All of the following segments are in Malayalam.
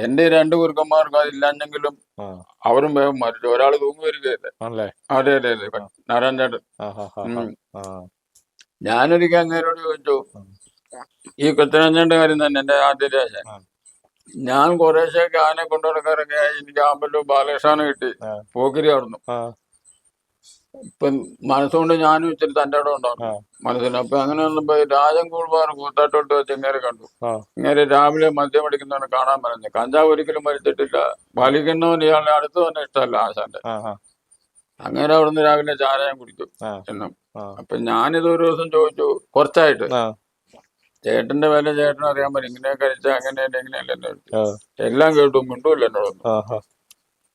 എന്റെ രണ്ട് കുറുക്കന്മാർക്ക് അതില്ലാഞ്ഞെങ്കിലും ആ അവരും വേഗം മരിച്ചു. ഒരാൾ തൂങ്ങി വരികയല്ലേ. ആണല്ലേ. അതെ അതെ അതെ, ആ നാരായണ ചേട്ടൻ. ആ ആ ആ ഉം. ആ ഞാനൊരിക്കൽ അങ്ങേരോട് ചോദിച്ചു, ആ ഈ കൊത്തനാഞ്ചേന്റെ കാര്യം തന്നെ, എന്റെ ആദ്യത്തെ ആശ. ആ ഞാൻ കുറേശ്ശേക്ക് ആനെ കൊണ്ടുനടക്കാറൊക്കെ എനിക്ക് ആമ്പല്ലോ ബാലകൃഷ്ണനെ കിട്ടി, ആ പോക്കിരി ആയിരുന്നു. ആ ഇപ്പം മനസ്സുകൊണ്ട് ഞാനും ഇച്ചിരി തൻ്റെ ഇടം ആ ഉണ്ടായിരുന്നു മനസ്സിന്. അപ്പൊ അങ്ങനെ വന്നപ്പോ രാജൻ കൂൾബാർ കൂത്താട്ടോട്ട് വെച്ച് ഇങ്ങനെ കണ്ടു. ആ ഇങ്ങനെ രാവിലെ മദ്യം അടിക്കുന്നവനെ കാണാൻ പറഞ്ഞു. കഞ്ചാവ് ഒരിക്കലും മരിച്ചിട്ടില്ല, വലിക്കുന്നവൻ ഇയാളുടെ അടുത്ത് തന്നെ ഇഷ്ടമല്ല ആശാന്റെ. ആ ആ അങ്ങനെ അവിടുന്ന് രാവിലെ ചാരായം കുടിക്കും ആ എന്നും. ആ അപ്പൊ ഞാനിത് ഒരു ദിവസം ചോദിച്ചു, കുറച്ചായിട്ട്, ആ ചേട്ടന്റെ വില ചേട്ടൻ അറിയാൻ പറ്റും, ഇങ്ങനെ കഴിച്ചാൽ അങ്ങനെയല്ല ഇങ്ങനെയല്ല എന്ന് ചോദിച്ചു. ആ എല്ലാം കേട്ടു, മിണ്ടൂല്ല എന്നോടൊന്നും. ആ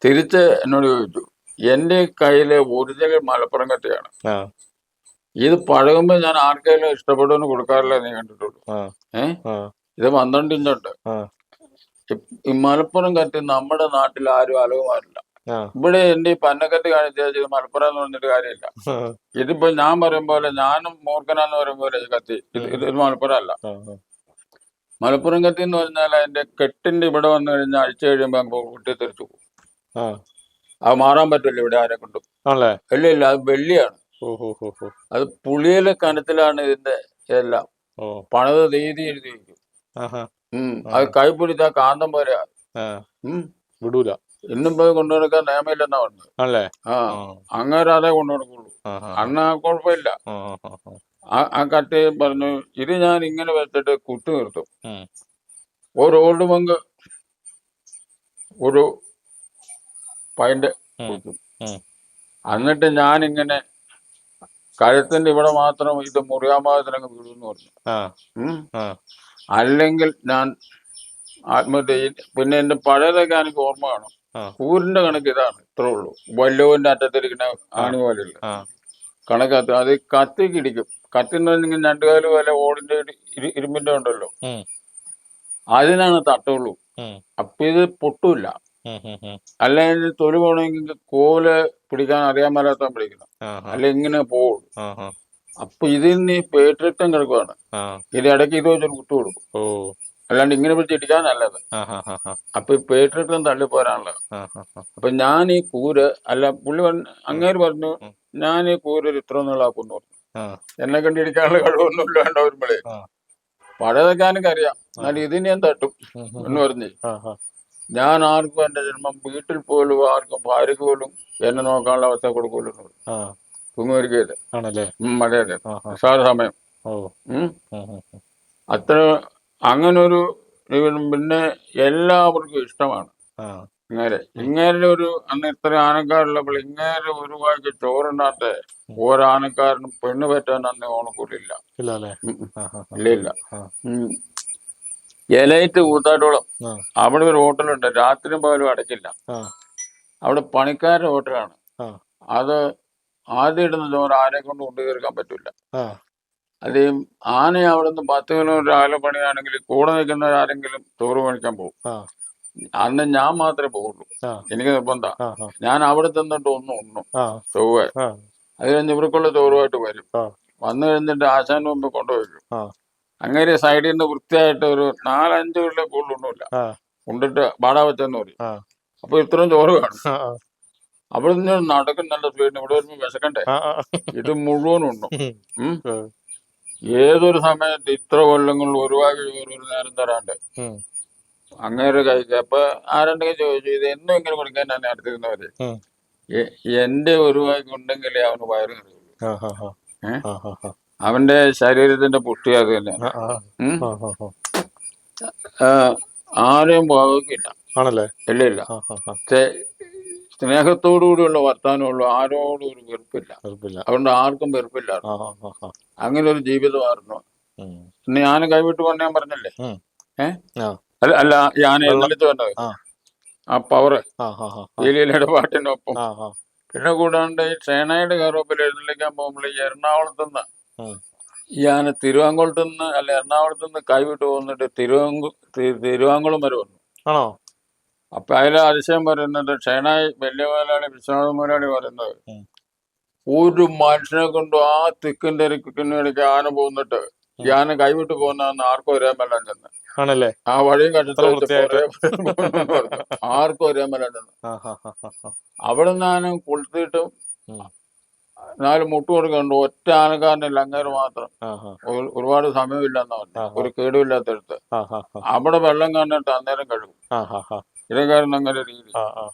തിരിച്ച് എന്നോട് ചോദിച്ചു, എന്റെ കയ്യിലെ ഒറിജിനൽ മലപ്പുറം കത്തിയാണ്, ആ ഇത് പഴകുമ്പോ ഞാൻ ആർക്കെങ്കിലും ഇഷ്ടപ്പെടുമെന്ന് കൊടുക്കാറില്ല, നീ കണ്ടിട്ടുള്ളൂ. ആ ഏഹ് ആ ഇത് 12 ഇഞ്ചുണ്ട്. ആ ഈ മലപ്പുറം കത്തി നമ്മുടെ നാട്ടിൽ ആരും അലവുമാരില്ല. ആ ഇവിടെ എന്റെ ഈ പന്നക്കത്തി കാണിച്ചാൽ ഇത് മലപ്പുറം എന്ന് പറഞ്ഞിട്ട് കാര്യമില്ല. ഇതിപ്പോ ഞാൻ പറയും പോലെ, ഞാനും മൂർഖനാന്ന് പറയും പോലെ ഈ കത്തി ഇത് മലപ്പുറം അല്ല. മലപ്പുറം കത്തി എന്ന് പറഞ്ഞാൽ അതിന്റെ കെട്ടിന്റെ ഇവിടെ വന്നു കഴിഞ്ഞാൽ അഴിച്ചു കഴിയുമ്പോ അങ്ങ് പൊട്ടിത്തെറിച്ചു പോകും. ആ അത് മാറാൻ പറ്റില്ല ഇവിടെ ആരെ കൊണ്ടും. ആണല്ലേ. ഇല്ല ഇല്ല, അത് വെള്ളിയാണ്. ഓഹോ ഹോ ഹോ. അത് പുളിയിലെ കനത്തിലാണ് ഇതിന്റെ എല്ലാം ഓ പണിത് രീതി എഴുതി വയ്ക്കും. ആഹാ അത് ആ കൈ പിടിച്ചാൽ കാന്തം പോലെയാ. ആ വിടൂല. ഇന്നും പോയി കൊണ്ടുനടക്കാൻ നിയമമില്ലെന്നാ പറഞ്ഞത്. ആണല്ലേ. ആ ആ അങ്ങനെ അതേ കൊണ്ടുനടക്കുള്ളൂ. ആ ആ അന്ന് ആ കുഴപ്പമില്ല. ആ ആ ആ ആ കട്ടി പറഞ്ഞു, ഇത് ഞാൻ ഇങ്ങനെ വെച്ചിട്ട് കുത്തി നിർത്തും. ഉം ഒരു ഓൾഡ് മങ്ക് ഒരു പൈന്റ് ഉം കുത്തും. ഉം എന്നിട്ട് ഞാനിങ്ങനെ കഴുത്തിന്റെ ഇവിടെ മാത്രം ഇത് മുറിയാൻ പാകത്തിനങ്ങ് വീഴുമെന്ന് പറഞ്ഞു. ആ ഉം. ആ അല്ലെങ്കിൽ ഞാൻ ആത്മഹത്യ ചെയ്യും. പിന്നെ എന്റെ പഴയതൊക്കെ എനിക്ക് ഓർമ്മ കാണും. ആ കൂരിന്റെ കണക്ക് ഇതാണ്, ഇത്രേ ഉള്ളൂ. വല്ലുവിന്റെ അറ്റത്തിരിക്കുന്ന ആ ആണി പോലെയുള്ള ആ കണക്കത്ത്. അത് കത്തിക്ക് ഇടിക്കും. കത്തി എന്ന് പറഞ്ഞെങ്കിൽ രണ്ടുകാല് പോലെ ഓടിന്റെ ഇരുമ്പിന്റെ ഉണ്ടല്ലോ, ഉം അതിനാണ് തട്ടുള്ളൂ. ഉം അപ്പൊ ഇത് പൊട്ടൂല. ഉം ഉം ഉം അല്ലെങ്കിൽ തൊലി പോകണമെങ്കിൽ കോല് പിടിക്കാൻ അറിയാൻ മേലാത്ത പിടിക്കണം, ആഹാ അല്ല ഇങ്ങനെ പോകും. ആഹാ അപ്പൊ ഇതിൽ നിന്ന് ഈ പേട്രിക്ടം കിടക്കുവാണ്. ആ ഇത് ഇടയ്ക്ക് ഇത് വെച്ചൊരു കുത്തു കൊടുക്കും. ഓ അല്ലാണ്ട് ഇങ്ങനെ പിടിച്ച് ഇടിക്കാനല്ലത്. ആഹാ ഹാ ഹാ അപ്പൊ ഈ പേട്രിക്ടം തള്ളിപ്പോരാനുള്ളത്. ആഹാ ഹാ അപ്പൊ ഞാൻ ഈ കൂര് അല്ല, പുള്ളി ഉം അങ്ങേര് പറഞ്ഞു, ഉം ഞാൻ ഈ കൂര് ഒരു ഇത്ര നീളാക്കുന്നു പറഞ്ഞു. ആ എന്നെ കണ്ട് ഇടിക്കാനുള്ള കഴിവൊന്നും ഇല്ലാണ്ട് വരുമ്പോഴേ ആ പഴയതൊക്കെ എനിക്കറിയാം, എന്നാലും ആഹാ ഇതിന് ഞാൻ തട്ടും ഉം ഉം എന്ന് ഉം പറഞ്ഞ്. ആഹാ ഞാൻ ആർക്കും എന്റെ ജന്മം വീട്ടിൽ പോലും ആർക്കും ഭാര്യയ്ക്ക് പോലും എന്നെ നോക്കാനുള്ള അവസ്ഥ കൊടുക്കൂലെന്ന് പറഞ്ഞു. ആ കുങ്ങുവരികയില്ല. ആണല്ലേ. അതെ അതെ, ആഹാ നിസ്സാര സമയം. ഓ ഉം. ഉം ഉം ഉം അത്ര അങ്ങനൊരു പിന്നെ എല്ലാവർക്കും ഇഷ്ടമാണ് ആ ഇങ്ങേരെ. ഉം ഇങ്ങേരുടെ ഒരു അന്ന് ഇത്ര ആനക്കാരുള്ളപ്പോൾ ഇങ്ങേരെ ഒരു വായിക്ക് ചോറുണ്ടാത്ത ഉം ഒരാനക്കാരനും പെണ്ണ് പറ്റാൻ അന്ന് ഓണക്കൂലില്ല. ഇല്ല അല്ലേ. ഉം ഉം. ആഹാ ഇല്ല ഇല്ല. ആ ഉം. എലൈറ്റ് കൂത്താട്ടോളം ആ അവിടെ ഒരു ഹോട്ടലുണ്ട്, രാത്രിയും പകലും അടച്ചില്ല. ആ അവിടെ പണിക്കാരുടെ ഹോട്ടലാണ്. ആ അത് ആദ്യം ഇടുന്ന ചോറ് ആരെ കൊണ്ട് കൊണ്ടു തീർക്കാൻ പറ്റില്ല. ആ അത് ഈ ആന അവിടെ നിന്ന് 10 കിലോമീറ്റർ അകലെ പണിയാണെങ്കിൽ കൂടെ നിൽക്കുന്നവരാരെങ്കിലും ചോറ് മേടിക്കാൻ പോകും. ആ അന്ന് ഞാൻ മാത്രമേ പോകുള്ളൂ, ആ എനിക്ക് നിർബന്ധ. ആ ആ ഞാൻ അവിടെ ചെന്നിട്ട് ഒന്നും ഉണ്ണും ആ ചൊവ്വേ. ആ അത് കഴിഞ്ഞ് ഇവർക്കുള്ള ചോറുമായിട്ട് വരും. ആ വന്നു കഴിഞ്ഞിട്ട് ആശാന്റെ മുമ്പ് കൊണ്ടുവയ്ക്കും. ആ അങ്ങനെ സൈഡിൽ നിന്ന് വൃത്തിയായിട്ട് ഒരു 4-5 കിലോ കൂടുതൽ ഒന്നുമില്ല ആ ഉണ്ടിട്ട് വാടാ വെച്ചെന്ന് പറയും. ആ അപ്പൊ ഇത്രയും ചോറ് കാണും. ആ അവിടെ നിന്ന് നടക്കും നല്ല സ്പീഡിന്. ഇവിടെ വരുമ്പോൾ വിശക്കണ്ടേ, ആ ആ ഇത് മുഴുവൻ ഉണ്ണും. ഉം ഉം. ഉം ഏതൊരു സമയത്ത് ഇത്ര കൊല്ലങ്ങളിൽ ഒരു വാക്ക് ചോറ് ഒരു നേരം തരാണ്ട് ഉം അങ്ങേര് കഴിക്കുക. അപ്പൊ ആരുണ്ടെങ്കിൽ ചോദിച്ചു, ഇത് എന്നും ഇങ്ങനെ കൊടുക്കാൻ തന്നെ അടുത്തിരുന്നവര്. ഉം എന്റെ ഒരു വാക്ക് ഉണ്ടെങ്കിലേ അവന് വയറ് നിറയുള്ളൂ. ആ ആ ആ ഏഹ് ആ ആ ആ അവന്റെ ശരീരത്തിന്റെ പുഷ്ടി അത് തന്നെയാണ്. ആ ആ ഉം. ആ ആ ആ ആ, ആരെയും വകുക്കില്ല. ആണല്ലേ. ഇല്ല ഇല്ല. ആ ആ ആ സ്നേഹത്തോടു കൂടിയുള്ള വർത്താനമുള്ളൂ, ആരോടും ഒരു വെറുപ്പില്ല. കുഴപ്പമില്ല. അതുകൊണ്ട് ആർക്കും വെറുപ്പില്ലായിരുന്നു. ആ ആ ആ ആ അങ്ങനെ ഒരു ജീവിതമായിരുന്നു. ഉം പിന്നെ ഞാൻ കൈവിട്ട് കൊണ്ട് ഞാൻ പറഞ്ഞില്ലേ. ഉം ഏഹ് ആ അല്ല അല്ല, ഞാൻ വെള്ളം. എഴുന്നള്ളിച്ച് വന്നത് ആ ആ പവറ് ആ ആ ആ ആ ലീലയുടെ പാട്ടിനൊപ്പം. ആ ആ പിന്നെ കൂടാണ്ട് ഈ സേനയുടെ കയറൊപ്പിൽ എഴുന്നള്ളിക്കാൻ പോകുമ്പോൾ ഈ എറണാകുളത്ത് നിന്ന് ഉം ഞാൻ തിരുവാങ്കുളത്ത് നിന്ന് അല്ല എറണാകുളത്ത് നിന്ന് കൈവിട്ട് പോന്നിട്ട് തിരുവാങ്കുളം വരെ വന്നു. ആണോ. അപ്പൊ അതിലെ അതിശയം പറയുന്നത്, ഷേണായി വലിയ മുതലാളി വിശ്വനാഥ മുതലാളി പറയുന്നത്, ഉം ഒരു മനുഷ്യനെ കൊണ്ട് ആ തിക്കിന്റെ ഇടയ്ക്ക് ആന പോന്നിട്ട് ഉം ഞാൻ കൈവിട്ട് പോകുന്നതെന്ന് ആർക്കും അറിയാൻ മേലാൻ ചെന്ന്. ആണല്ലേ? ആ വഴിയും അത്ര കണ്ടിട്ട് വൃത്തിയായിട്ട്. ആർക്കും ഒരേ മലണ്ടെന്ന്. ആ ഹാ ഹാ ഹാ ഹാ. അവിടെ നിന്നാണ് കുളിച്ചിട്ടും ഉം. 4 മുട്ട് കൊടുക്കുന്നുണ്ട്. ഒറ്റ ആനക്കാരനില്ല, അങ്ങേര് മാത്രം. ആ ഹാ ഒരുപാട് സമയമില്ലെന്നാ ആ പറഞ്ഞു, ഹാ ഒരു കേടുമില്ലാത്തടുത്ത്. ആ ഹാ ഹാ അവിടെ വെള്ളം കണ്ടിട്ട് അന്നേരം കഴുകും. ആ ഹാ ഹാ ഇതേക്കാരൻ അങ്ങനെ രീതി. ആ ആ.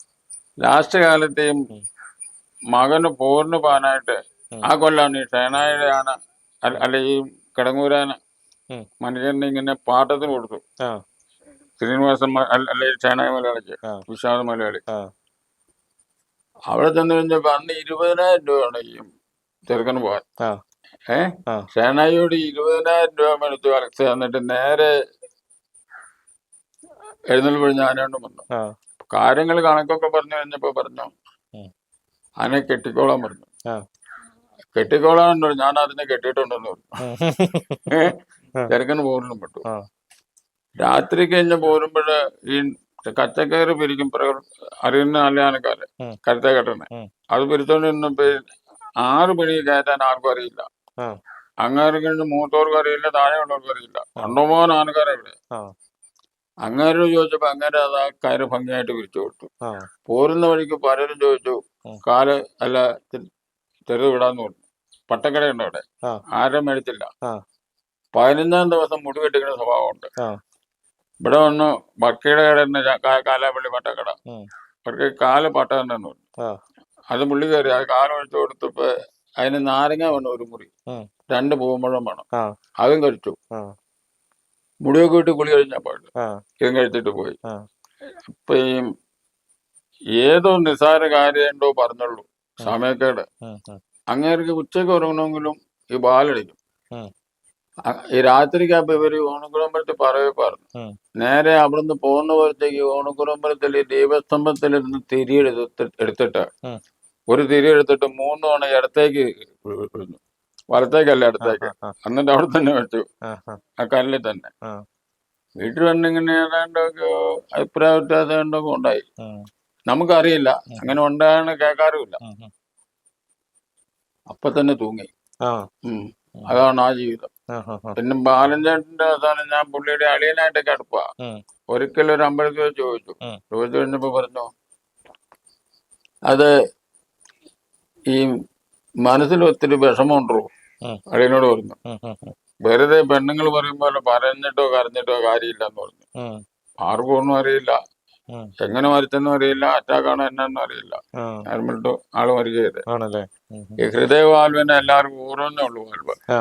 ലാസ്റ്റ് കാലത്തെയും ഉം. മകന് പോരിന് പോകാനായിട്ട് ഉം. ആ കൊല്ലാണ് ഈ ഷേനായുടെ ആന അല്ല ഈ കിടങ്ങൂരാന ഉം. മനുഷ്യനെ ഇങ്ങനെ പാട്ടത്തിന് കൊടുത്തു. ആ ശ്രീനിവാസൻ അല്ല ഈ ഷേനായ മലയാളിക്ക്, ആ വിശ്വാസ മലയാളി. ആ അവിടെ ചെന്ന് കഴിഞ്ഞപ്പോ അന്ന് 20,000 രൂപയാണ് ഈ ചെറുക്കന് പോകാൻ. ആ ആ ഷേനായിയോട് 20,000 രൂപ മേടിച്ചു അലക്സ്. എന്നിട്ട് നേരെ എഴുന്നള്ളി ഞാനോണ്ടും വന്നു. ആ കാര്യങ്ങൾ കണക്കൊക്കെ പറഞ്ഞു കഴിഞ്ഞപ്പോ പറഞ്ഞു, ഉം. അതിനെ കെട്ടിക്കോളാൻ പറഞ്ഞു. ആ കെട്ടിക്കോളാൻ പറഞ്ഞു. ഞാൻ അതിനെ കെട്ടിയിട്ടുണ്ടെന്ന് പറഞ്ഞു. ആ ചെറുക്കന് പോരിനും പെട്ടു. ആ രാത്രി കഴിഞ്ഞ് പോരുമ്പോഴ് ഈ കച്ചക്കയറ് പിരിക്കും, അറിയുന്ന നല്ല ആനക്കാര് ഉം. കരുത്തെ കെട്ടണേ. ഉം. അത് പിരിച്ചോണ്ടിരുന്നപ്പോ 6 പിണി കയറ്റാൻ ആർക്കും അറിയില്ല. ആ അങ്ങേര് കഴിഞ്ഞ് മൂത്തവർക്ക് അറിയില്ല, താഴെയുള്ളവർക്ക് അറിയില്ല. ആ കണ്ടുപോകാൻ ആനക്കാരെ ഇവിടെ. ആ അങ്ങേരോട് ചോദിച്ചപ്പോ അങ്ങേരെ അത് ആ കയറ് ഭംഗിയായിട്ട് പിരിച്ചു കൊടുത്തു. ആ പോരുന്ന വഴിക്ക് പലരും ചോദിച്ചു, ഉം. കാല് അല്ല ചെറു വിടാന്ന് പറഞ്ഞു. പട്ടക്കടയുണ്ട് അവിടെ, ആ ആരും മേടിച്ചില്ല. ആ 15-ാം ദിവസം മുടി വെട്ടിക്കുന്ന സ്വഭാവമുണ്ട്. ആ ഇവിടെ വന്നു ബക്കയുടെ കട തന്നെ, കാലാപ്പള്ളി പട്ടക്കട. ഉം. അവർക്ക് കാല് പട്ട തന്നെ പറഞ്ഞു. ആ അത് പുള്ളി കയറി അത് കാലൊഴിച്ചു കൊടുത്തപ്പോ അതിന് നാരങ്ങ വേണം ഒരു മുറി, ഉം. 2 പൂമ്പഴം വേണം. ആ അതും കഴിച്ചു. ആ മുടിയൊക്കെ ഇട്ട് കുളി കഴിഞ്ഞപ്പോൾ ആ ഇതും കഴിച്ചിട്ട് പോയി. ആ അപ്പൊ ഏതോ നിസ്സാര കാര്യമുണ്ടോ പറഞ്ഞുള്ളൂ, സമയക്കേട്. ഉം. ഉം. അങ്ങേർക്ക് ഉച്ചയ്ക്ക് ഉറങ്ങണമെങ്കിലും ഈ ബാലടിക്കും. ഉം. ഈ രാത്രിക്കപ്പൊ ഇവര് ഓണക്കുളമ്പലത്തിൽ പറഞ്ഞു. ഉം. നേരെ അവിടുന്ന് പോകുന്ന പോലത്തേക്ക് ഓണക്കുളമ്പലത്തിൽ ദീപസ്തംഭത്തിൽ നിന്ന് എടുത്തിട്ട് ഉം. ഒരു തിരി എടുത്തിട്ട് 3 തവണ ഇടത്തേക്ക് വിഴുന്നു. വലത്തേക്കല്ല, ഇടത്തേക്ക്. ആ എന്നിട്ട് അവിടെ തന്നെ വെച്ചു, ആ ആ കല്ലിൽ തന്നെ. ആ വീട്ടിൽ വന്നിങ്ങനെ ഏതാണ്ടൊക്കെ അഭിപ്രായ വ്യത്യാസം ഉണ്ടൊക്കെ ഉണ്ടായി. ഉം. നമുക്കറിയില്ല, അങ്ങനെ ഉണ്ടാകാൻ കേൾക്കാറുമില്ല. ഉം. ഉം. അപ്പൊ തന്നെ തൂങ്ങി. ആ അതാണ് ആ ജീവിതം. ആ ആ ആ. പിന്നെ ബാലൻചേട്ടന്റെ അവസാനം ഞാൻ പുള്ളിയുടെ അളിയനായിട്ടൊക്കെ അടുപ്പാ. ഉം. ഒരിക്കലും ഒരു അമ്പലത്തിൽ വെച്ച് ചോദിച്ചു. ഉം. ചോദിച്ചു കഴിഞ്ഞപ്പോ പറഞ്ഞു, അത് ഈ മനസ്സിൽ ഒത്തിരി വിഷമമുണ്ടോ? ഉം. അളിയനോട് പറഞ്ഞു. ഉം. ഉം. വെറുതെ പെണ്ണുങ്ങൾ പറയുമ്പോൾ പറഞ്ഞിട്ടോ കരഞ്ഞിട്ടോ കാര്യമില്ലെന്ന് പറഞ്ഞു. ഉം. ആർക്കും ഒന്നും അറിയില്ല, ഉം. എങ്ങനെ മരിച്ചെന്നും അറിയില്ല, അറ്റാക്കാണോ എന്നാന്നും അറിയില്ല. ആ ഹെൽമെറ്റ് ആള് മരിക്കരുത്. ആണല്ലേ? ഉം. ഉം. ഈ ഹൃദയ വാൽവിനെ എല്ലാവർക്കും ഓരോന്നേ ഉള്ളൂ വാൽവ്. ആ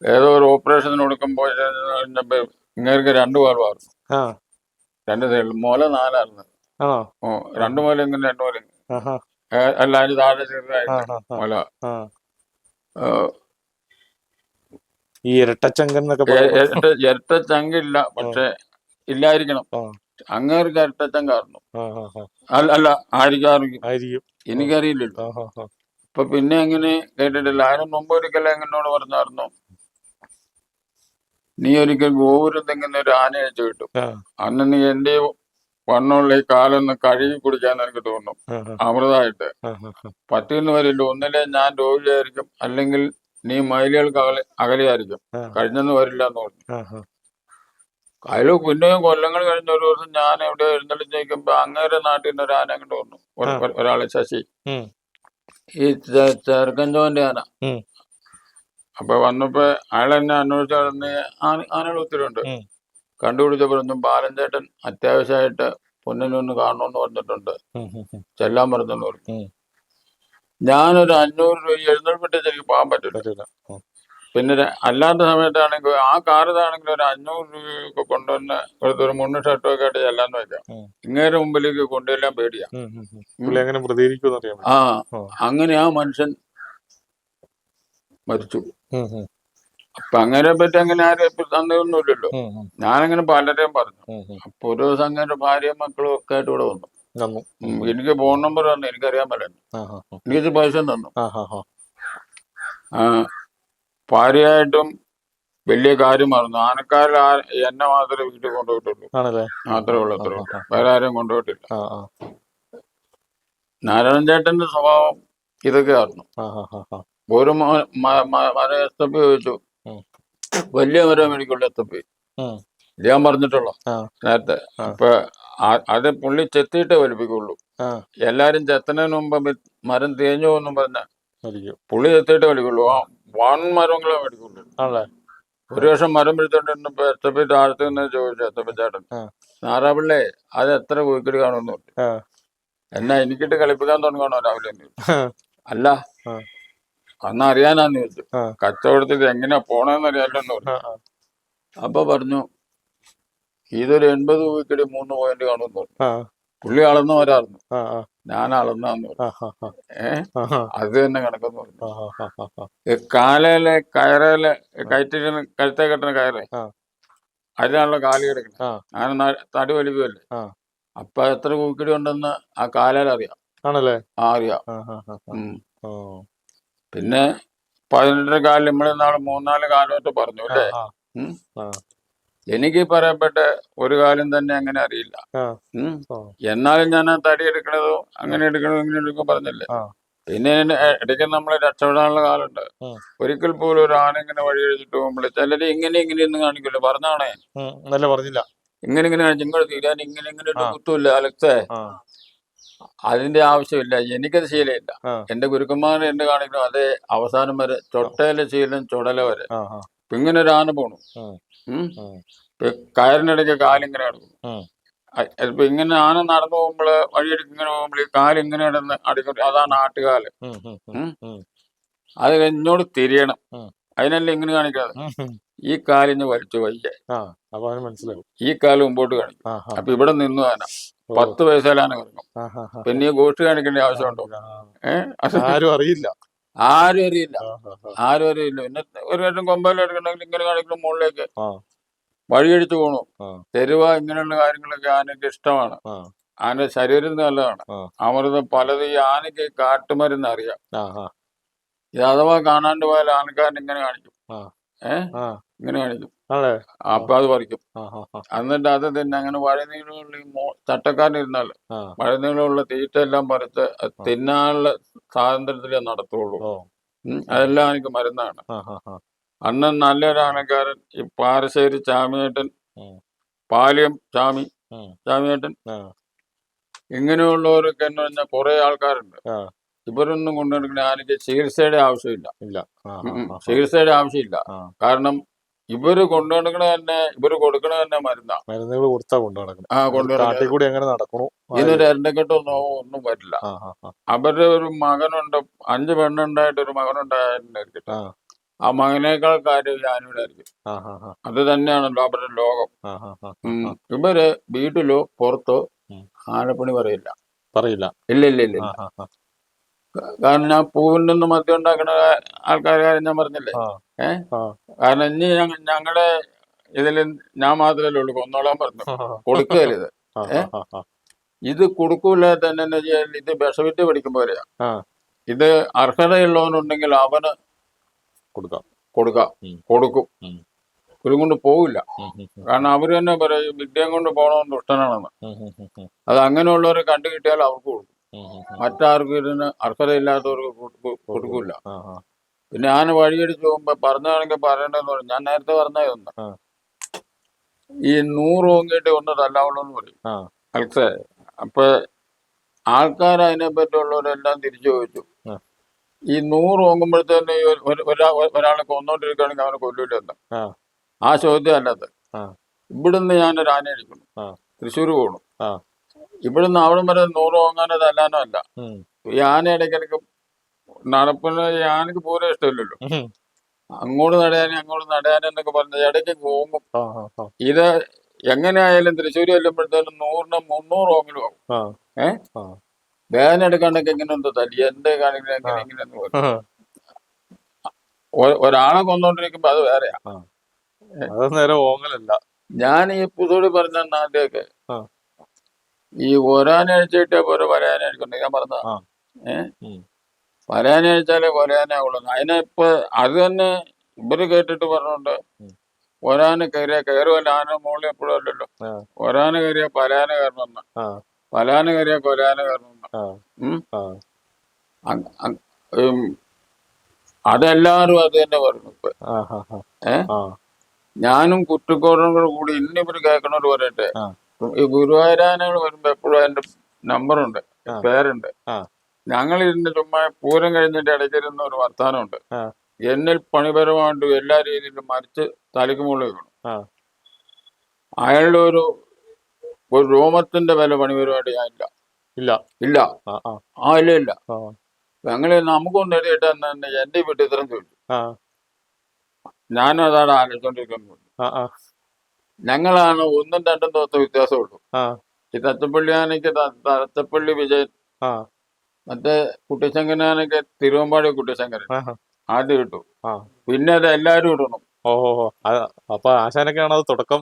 ഏതോ ഒരു ഓപ്പറേഷന് കൊടുക്കുമ്പോൾ കഴിഞ്ഞപ്പോ ഇങ്ങേർക്ക് 2 വാൽവായിരുന്നു, ആ 2 സൈഡിൽ. മുല 4ആയിരുന്നു. ആണോ? 2 മുല ഇങ്ങനെ 2 മുല ഇങ്ങനെ. ആഹാ അല്ല, അതിന് താഴെ ആ ചെറുതായിട്ട് ആ ആ മുല. ആ. ഏഹ്, ഈ ഇരട്ടച്ചങ്കൻ എന്നൊക്കെ പറയുമ്പോ. ഇരട്ട ചങ്കില്ല, പക്ഷെ ഇല്ലായിരിക്കണം. ആ അങ്ങേർക്ക് ഇരട്ടച്ചങ്കായിരുന്നു. ആ ആ ആ. അല്ല ആയിരിക്കും, ആയിരിക്കും. എനിക്കറിയില്ലല്ലോ. ആ ആ ആ ഇപ്പൊ പിന്നെ അങ്ങനെ കേട്ടിട്ടില്ല. അതിന് മുമ്പ് ഒരിക്കലും എന്നോട് പറഞ്ഞായിരുന്നു, നീ ഒരിക്കൽ ഗോപുരം തെങ്ങുന്ന ഒരു ആന അയച്ചു കിട്ടും. ആ അന്ന് നീ എന്റെ വണ്ണമുള്ള ഈ കാലൊന്ന് കഴുകി കുടിക്കാൻ എനിക്ക് തോന്നും, ആ അമൃതമായിട്ട്. ആ ആ പറ്റുന്ന വരില്ല. ഒന്നിലെ ഞാൻ രോഗിയായിരിക്കും, അല്ലെങ്കിൽ നീ മൈലുകൾക്ക് അകലെയായിരിക്കും. ആ കഴിഞ്ഞെന്ന് വരില്ല എന്ന് പറഞ്ഞു. ആ ആ. അതിൽ പിന്നെയും കൊല്ലങ്ങൾ കഴിഞ്ഞ ഒരു ദിവസം ഞാൻ എവിടെ എഴുന്നള്ളിച്ചേക്കുമ്പോ അങ്ങേരെ നാട്ടിൽ നിന്ന് ഒരു ആന അങ്ങോട്ട് വന്നു. ഒരാള് ശശി, ഉം. ഈ ചെറുക്കഞ്ചോന്റെ ആന. ഉം. അപ്പൊ വന്നപ്പോ അയാൾ എന്നെ അന്വേഷിച്ച് നടന്ന് ആനകൾ ഒത്തിരി ഉണ്ട്. ഉം. കണ്ടുപിടിച്ച പറഞ്ഞു, ബാലൻചേട്ടൻ അത്യാവശ്യമായിട്ട് പൊന്നിനൊന്ന് കാണണമെന്ന് പറഞ്ഞിട്ടുണ്ട്, ഉം. ഉം. ചെല്ലാൻ പറഞ്ഞെന്ന് പറഞ്ഞു. ഉം. ഞാനൊരു 500 രൂപ എഴുന്നേൽപ്പിട്ട് എനിക്ക് പോകാൻ പറ്റില്ല. പറ്റൂല. ഉം. പിന്നെ അല്ലാത്ത സമയത്താണെങ്കിൽ ആ കാറിതാണെങ്കിൽ ഒരു 500 രൂപയൊക്കെ കൊണ്ടുവന്ന് ഒരു 3 ഷർട്ടും ഒക്കെ ആയിട്ട് ചെല്ലാന്ന് വെക്കാം. ഉം. ഇങ്ങേരെ മുമ്പിലേക്ക് കൊണ്ടുവരാൻ പേടിയാ. ഉം. ഉം. ഉം. പുള്ളി എങ്ങനെ പ്രതികരിക്കുമെന്ന് അറിയാൻ ആ പറ്റും. ഓ. അങ്ങനെ ആ മനുഷ്യൻ മരിച്ചു. ഉം. ഉം. അപ്പൊ അങ്ങനെ പറ്റി അങ്ങനെ ആരും തന്നതൊന്നുമില്ലല്ലോ. ഉം. ഉം. ഞാനങ്ങനെ പലരെയും പറഞ്ഞു. ഉം. ഉം. അപ്പൊ ഒരു ദിവസം അങ്ങനെ ഭാര്യയും മക്കളും ഒക്കെ ആയിട്ട് ഇവിടെ വന്നു. വന്നു. എനിക്ക് ഫോൺ നമ്പർ തന്നു, എനിക്കറിയാൻ പറ്റുന്നു. ആ ആ ആ. എനിക്ക് പൈസ തന്നു. ആ ആ ആ. ആ, ഭാര്യയായിട്ടും വലിയ കാര്യം മറന്നു. ആനക്കാരിൽ എന്നെ മാത്രമേ വീട്ടിൽ കൊണ്ടുപോയിട്ടുള്ളൂ. ആണല്ലേ? മാത്രമേ ഉള്ളൂ, അത്രേ ഉള്ളൂ. വേറെ ആരെയും കൊണ്ടുപോയിട്ടില്ല. ആ ആ നാരായണൻ ചേട്ടന്റെ സ്വഭാവം ഇതൊക്കെ ആയിരുന്നു. ആ ആ ആ ആ. ഒരു മര എസ്തപ്പി ചോദിച്ചു, ഉം. വലിയ മരം മേടിക്കുള്ള എസ്തപ്പി. ഉം. ഇത് ഞാൻ പറഞ്ഞിട്ടുള്ളൂ ആ നേരത്തെ. ആ അപ്പൊ അത് പുള്ളി ചെത്തിയിട്ടേ വലിപ്പിക്കുള്ളൂ. ആ എല്ലാരും ചെത്തുന്നതിന് മുമ്പ് മരം തേഞ്ഞു എന്നും പറഞ്ഞ വലിക്കും പുള്ളി ചെത്തിയിട്ടേ വലിക്കുള്ളൂ. ആ വൺ മരങ്ങളെ വലിക്കുള്ളൂ. ആണല്ലേ. ഒരു വർഷം മരം പിടിച്ചോണ്ടിരുന്നപ്പോ എത്തപ്പി താഴത്ത് നിന്ന് ചോദിച്ചു എത്തപ്പച്ചേട്ടൻ, ആ നാറാപിള്ളേ അത് എത്ര വീക്കിട് കാണുന്നു? ആ എന്നാ എനിക്കിട്ട് കളിപ്പിക്കാൻ തുടങ്ങണോ രാവിലെ എന്ന് ചോദിച്ചു. ആ അല്ല ആ അന്ന് അറിയാനാന്ന് ചോദിച്ചു. ആ കച്ചവടത്തിൽ എങ്ങനെയാ പോണെന്ന് അറിയാലോ എന്ന് പറഞ്ഞു. ആ അപ്പൊ പറഞ്ഞു ഇതൊരു 80 വീക്കിട് 3 പോയിന്റ് കാണുമെന്ന് പറഞ്ഞു. ആ പുള്ളി അളന്ന് വരാറുന്നു, ആ ആ ഞാൻ അളന്നാന്ന് പറഞ്ഞു. ആ ആ ഏഹ് അത് തന്നെ കണക്കെന്ന് പറഞ്ഞു. ആ ഈ കാലയിലെ കയറയിലെ കയറ്റിന് കഴുത്തേ കെട്ടുന്ന കയറ് ആ അതിലാണല്ലോ കാലി കിടക്കുന്നത്. ആ അങ്ങനെ തടി വലിക്കുമല്ലേ. ആ അപ്പൊ എത്ര കൂക്കിടി ഉണ്ടെന്ന് ആ കാലയിൽ അറിയാം. ആണല്ലേ. അറിയാം. ആ ആ ആ ഉം. ഓ പിന്നെ 18 കാലിൽ നമ്മള് നാളെ 3-4 കാലമായിട്ട് പറഞ്ഞു ആ അല്ലേ. ആ ഉം. ആ എനിക്ക് പറയപ്പെട്ട ഒരു കാലം തന്നെ അങ്ങനെ അറിയില്ല. ആ ഉം. ഓ എന്നാലും ഞാൻ ആ തടി എടുക്കണതോ അങ്ങനെ എടുക്കണതോ ഇങ്ങനെ എടുക്കും പറഞ്ഞില്ലേ. ആ പിന്നെ ഇടയ്ക്ക് നമ്മളെ രക്ഷപ്പെടാനുള്ള കാലുണ്ട്. ഉം ഒരിക്കൽ പോലും ഒരു ആന ഇങ്ങനെ വഴി കഴിച്ചിട്ട് പോകുമ്പോൾ ചിലര് ഇങ്ങനെ ഇങ്ങനെയൊന്നും കാണിക്കില്ല. പറഞ്ഞാണേ നല്ല പറഞ്ഞില്ല. ഇങ്ങനെ ഇങ്ങനെ കാണിച്ചു ഇങ്ങോട്ട് തീരാൻ ഇങ്ങനെ ഇങ്ങനെ ആ ഒന്നും കുത്തുമില്ല അലക്സേ. ആ അതിന്റെ ആവശ്യമില്ല. എനിക്കത് ശീലമില്ല. ആ എന്റെ ഗുരുക്കന്മാർ എന്ത് കാണിക്കണം അതേ അവസാനം വരെ, ചൊട്ടയിലെ ശീലം ചുടല വരെ. ആ ആ ഇപ്പൊ ഇങ്ങനെ ഒരു ആന പോണു. ഉം ഉം. ഉം ഇപ്പൊ കയറിനിടയ്ക്ക് കാലിങ്ങനെ കിടക്കും. ഉം ഇപ്പൊ ഇങ്ങനെ ആന നടന്നു പോകുമ്പോള് വഴിയെടുക്ക് ഇങ്ങനെ പോകുമ്പോൾ ഈ കാലിങ്ങനെ കിടന്ന് അടിക്കും. അതാണ് ആട്ടുകാല്. ഉം ഉം ഉം. ഉം അത് കഴിഞ്ഞോട് തിരിയണം. ഉം അതിനല്ലേ ഇങ്ങനെ കാണിക്കാതെ. ഉം ഈ കാലിന് വലിച്ചു വയ്യ, ആ അപ്പൊ അവന് മനസ്സിലാവും. ഈ കാല് മുമ്പോട്ട് കാണിക്കും. ആ ആ അപ്പൊ ഇവിടെ നിന്നു ആന ഓ 10 വയസ്സാലാന കിടക്കും. ആ ആ ആ പിന്നെ ഈ ഗോഷ്ടി കാണിക്കേണ്ട ആവശ്യമുണ്ടോ? അത് ആരും അറിയില്ല. ആരും അറിയില്ല. ആ ആ ആ ആരും അറിയില്ല. പിന്നെ ഒരു വട്ടം കൊമ്പയിൽ എടുക്കണമെങ്കിൽ ഇങ്ങനെ കാണിക്കണം മുകളിലേക്ക് ആ വഴിയടിച്ചു പോകണു. ആ തെരുവ ഇങ്ങനെയുള്ള കാര്യങ്ങളൊക്കെ ആനയ്ക്ക് ഇഷ്ടമാണ്. ആ ആനയുടെ ശരീരത്തിന് നല്ലതാണ്. ആ അമൃതം പലത് ഈ ആനയ്ക്ക് കാട്ടുമരുന്ന് അറിയാം. ആ ആ ഇത് അഥവാ കാണാണ്ട് പോയാൽ ആനക്കാരൻ ഇങ്ങനെ കാണിക്കും. ആ ആ ഇങ്ങനെ കാണിക്കും. ആണല്ലേ. അപ്പൊ അത് പറിക്കും. ആ ആ ആ എന്നിട്ട് അത് തന്നെ അങ്ങനെ വഴുനീളമുള്ള ഈ ചട്ടക്കാരൻ ഇരുന്നാൽ ആ വഴുനീളമുള്ള തീറ്റ എല്ലാം പറിച്ച് അത് തിന്നാനുള്ള സ്വാതന്ത്ര്യത്തിലേ നടത്തുള്ളൂ. ഓ അതെല്ലാം എനിക്ക് മരുന്നാണ്. ആ ആ ആ അന്ന് നല്ലൊരു ആനക്കാരൻ ഈ പാറശ്ശേരി ചാമിയേട്ടൻ, ഉം പാലിയം ചാമി ഉം ചാമിയേട്ടൻ ആ ഇങ്ങനെയുള്ളവരൊക്കെ എന്ന് പറഞ്ഞാൽ കുറെ ആൾക്കാരുണ്ട്. ആ ഇവരൊന്നും കൊണ്ടുനടക്കുന്ന ആനയ്ക്ക് ചികിത്സയുടെ ആവശ്യമില്ല. ഇല്ല. ആ ആ ആ ചികിത്സയുടെ ആവശ്യമില്ല. ആ കാരണം ഇവര് കൊണ്ടുനടക്കണ തന്നെ, ഇവര് കൊടുക്കണ തന്നെ മരുന്നാ. മരുന്നുകൾ കൊടുത്താ കൊണ്ടു നടക്കണം. കാട്ടിൽ കൊണ്ടുനടക്കുന്നത് കൂടി എങ്ങനെ നടക്കണു. ഇതിനൊരു എരണ്ടക്കെട്ടോ നോവോ ഒന്നും വരില്ല. ആ ആ ആ അവരുടെ ഒരു മകനുണ്ട്, 5 പെണ്ണുണ്ടായിട്ട് ഒരു മകനുണ്ടായിരിക്കട്ടെ. ആ ആ മകനേക്കാൾ കാര്യം ഈ ആനയുടെ ആയിരിക്കും. ആ ആ ആ അത് തന്നെയാണല്ലോ അവരുടെ ലോകം. ആ ആ ആ ഇവര് വീട്ടിലോ പുറത്തോ ഉം. ആനപ്പണി പറയില്ല. പറയില്ല. ഇല്ല ഇല്ല ഇല്ല ആ ഇല്ല. ആ ആ കാരണം ഞാൻ പൂവിൽ നിന്ന് മദ്യം ഉണ്ടാക്കുന്ന ആൾക്കാരെ കാര്യം ഞാൻ പറഞ്ഞില്ലേ. ആ ഏഹ് ആ കാരണം ഇനി ഞങ്ങളുടെ ഇതിൽ ഞാൻ മാത്രമല്ലേ ഉള്ളൂ കൊന്നോളാൻ പറഞ്ഞു. കൊടുക്കുകയല്ല ഇത്. ആ ഏഹ് ആ ആ ഇത് കൊടുക്കൂല തന്നെ വെച്ചാൽ ഇത് വിഷവിറ്റ് പഠിക്കും പോലെയാ. ആ ഇത് അർഹതയുള്ളവനുണ്ടെങ്കിൽ അവന് കൊടുക്കാം. കൊടുക്കാം, ഉം. കൊടുക്കും. ഉം. ഇവരും കൊണ്ട് പോവില്ല. ഉം ഉം ഉം കാരണം അവര് തന്നെ പറയും വിദ്യം കൊണ്ട് പോകണമെന്ന് ദുഷ്ടനാണെന്ന്. ഉം ഉം ഉം ഉം അത് അങ്ങനെയുള്ളവരെ കണ്ടു കിട്ടിയാൽ അവർക്ക് കൊടുക്കും. ഉം ഉം ഉം. മറ്റാർക്കും ഇതിന് അർഹതയില്ലാത്തവർക്ക് കൊടുക്കൂല. ആ ആ പിന്നെ ഞാൻ വഴിയടിച്ച് പോകുമ്പോ പറഞ്ഞാണെങ്കിൽ പറയണ്ടെന്ന് പറഞ്ഞു. ഞാൻ നേരത്തെ പറഞ്ഞായിരുന്നു ആ ഈ 100 ഓങ്ങിയിട്ട് ഒന്ന് തല്ലാവുള്ളൂ എന്ന് പറയും ആ അൽസേ. അപ്പൊ ആൾക്കാർ അതിനെ പറ്റിയുള്ളവരെല്ലാം തിരിച്ചു ചോദിച്ചു. ആ ഈ 100 ഓങ്ങുമ്പോഴത്തേന് ഒരാളെ കൊന്നോണ്ടിരിക്കുകയാണെങ്കിൽ അവനെ കൊല്ലൂലെന്ന്. ആ ആ ചോദ്യം അല്ലത്. ആ ഇവിടുന്ന് ഞാനൊരു ആന അടിക്കുന്നു, ആ തൃശ്ശൂർ പോകണം. ആ ഇവിടുന്ന് അവിടം വരെ 100 ഓങ്ങാനോ തല്ലാനോ അല്ല. ഉം ഈ ആന ഇടയ്ക്കിടയ്ക്ക് നടപ്പിന് ഈ ആനക്ക് പൂരം ഇഷ്ടമില്ലല്ലോ. ഉം. അങ്ങോട്ട് നടാനും അങ്ങോട്ട് നടാനും എന്നൊക്കെ പറഞ്ഞ ഇടയ്ക്ക് ഓങ്ങും. ആ ആ ആ ഇത് എങ്ങനെയായാലും തൃശ്ശൂർ ചെല്ലുമ്പോഴത്തേനും 100-ന് 300 ഓങ്ങിലും ആവും. ആ ഏഹ് ആ വേദന എടുക്കാണ്ടൊക്കെ എങ്ങനെ എന്തോ തല്ലി എന്റെ കാണിക്കുന്നത് എങ്ങനെ ഇങ്ങനെയെന്ന് പറഞ്ഞു. ഒരാളെ കൊന്നോണ്ടിരിക്കുമ്പോ അത് വേറെയാ. ആ അത് നേരെ ഓങ്ങലല്ല. ഞാൻ ഈ പുതുടി പറഞ്ഞ ആദ്യമൊക്കെ ആ ഈ ഒരാന അഴിച്ചിട്ടേ പോലെ വരാന അഴിക്കണ്ട ഞാൻ പറഞ്ഞ. ആ ഏഹ് ഉം വരാന അഴിച്ചാലേ വരാനേ ഉള്ളൂ. അതിനെ ഇപ്പൊ അത് തന്നെ ഇവര് കേട്ടിട്ട് പറഞ്ഞോണ്ട് ഉം. ഒരാന കയറിയ കയറുമല്ല. ആന മുകളിൽ എപ്പോഴും അല്ലല്ലോ. ആ ഒരാന കയറിയ പലാന കയറണമെന്ന്, ആ പലാന കയറിയ കൊലാന കയറണമെന്ന്. ആ ആ അങ്- അങ്- ഉം, അതെല്ലാരും അത് തന്നെ പറഞ്ഞു ഇപ്പൊ. ആ ആ ഏഹ് ആ ഞാനും കുറ്റിക്കോടും കൂടി ഇന്നിവര് കേൾക്കണോട് പറയട്ടെ, ആ ഈ ഗുരുവായൂരാനകൾ വരുമ്പോ എപ്പോഴും എന്റെ നമ്പറുണ്ട്, ആ പേരുണ്ട്. ആ ഞങ്ങൾ ഇരുന്ന് ചുമ്മാ പൂരം കഴിഞ്ഞിട്ട് ഇടയ്ക്കിരുന്ന ഒരു വർത്താനമുണ്ട്. ആ എന്നിൽ പണിപരമായിട്ടും എല്ലാ രീതിയിലും മരിച്ച് തലയ്ക്ക് മുകളിൽ വീണു. ആ അയാളുടെ ഒരു രോമത്തിന്റെ വില പണിപരമായിട്ട് ഞാനില്ല. ഇല്ല. ഇല്ല. ആ ആ ഇല്ല. ആ ഞങ്ങള് നമുക്കൊന്ന് എഴുതിയിട്ട് തന്നെ എന്റെ വീട്ടിൽ ഇത്രയും ചോദിച്ചു. ആ ഞാനും അതാണ് ആലോചിച്ചോണ്ടിരിക്കുന്നത്. ആ ആ ഞങ്ങളാണ് ഒന്നും രണ്ടും ദിവസത്തെ വ്യത്യാസമുള്ളൂ. ആ ഈ തച്ചപ്പള്ളിയാനയ്ക്ക് തച്ചപ്പള്ളി വിജയൻ, ആ മറ്റേ കുട്ടിശങ്കരനാനൊക്കെ തിരുവമ്പാടി കുട്ടിശങ്കരൻ ആ ആദ്യം ഇട്ടു. ആ പിന്നെ അത് എല്ലാരും ഇടണം. ഓ ഓ ഓ. അപ്പൊ ആശാനൊക്കെയാണ് അത് തുടക്കം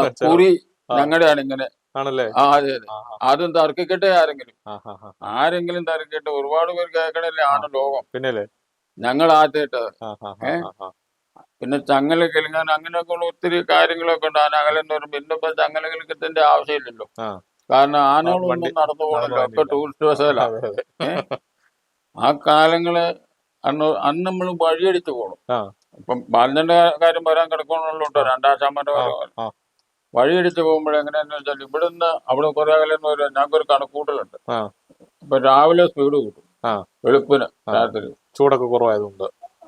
വെച്ചത്. കുറി ആ ഞങ്ങളുടെയാണ് ഇങ്ങനെ. ആണല്ലേ. അതെ അതെ. ആ അതും തർക്കിക്കട്ടെ ആരെങ്കിലും. ആ ആ ആ ആ. ആരെങ്കിലും തർക്കിക്കട്ടെ. ഒരുപാട് പേര് കേൾക്കണല്ലേ ആ ആണ് ലോകം. പിന്നല്ലേ. ഞങ്ങൾ ആദ്യം ഇട്ടത്. ആ ആ ആ ആ ആ പിന്നെ ചങ്ങല കിലുങ്ങാൻ അങ്ങനെയൊക്കെ ഉള്ള ഒത്തിരി കാര്യങ്ങളൊക്കെ ഉണ്ട്. ആനകളെന്ന് പറയുമ്പോൾ ഇന്നിപ്പോ ചങ്ങല കിലുക്കത്തിന്റെ ആവശ്യമില്ലല്ലോ. ആ കാരണം ആ വണ്ടി ആനകളൊന്നും നടന്നു നടന്നു പോകണല്ലോ, ഒക്കെ പോകാനില്ല. ടൂറിസ്റ്റ് ബസ്സല്ല. അതെ അതെ. ആ കാലങ്ങള് അന്ന് നമ്മൾ വഴിയടിച്ചു പോകണം. ആ ഇപ്പം ബാലന്റെ കാര്യം വരാൻ കിടക്കണല്ലോ. ആ രണ്ടാം ശമ്പന്റെ ആ കാര്യം ആ വഴിയടിച്ചു പോകുമ്പോൾ എങ്ങനെയാന്ന് വെച്ചാൽ ഇവിടുന്ന് അവിടെ കുറെ അകലെന്ന് വരും. ഞങ്ങൾക്കൊരു കണക്കൂട്ടലുണ്ട്. ആ ഇപ്പൊ രാവിലെ സ്പീഡ് കൂട്ടും, ആ വെളുപ്പിന് ആ രാത്രി. ചൂടൊക്കെ കുറവായതുകൊണ്ട്.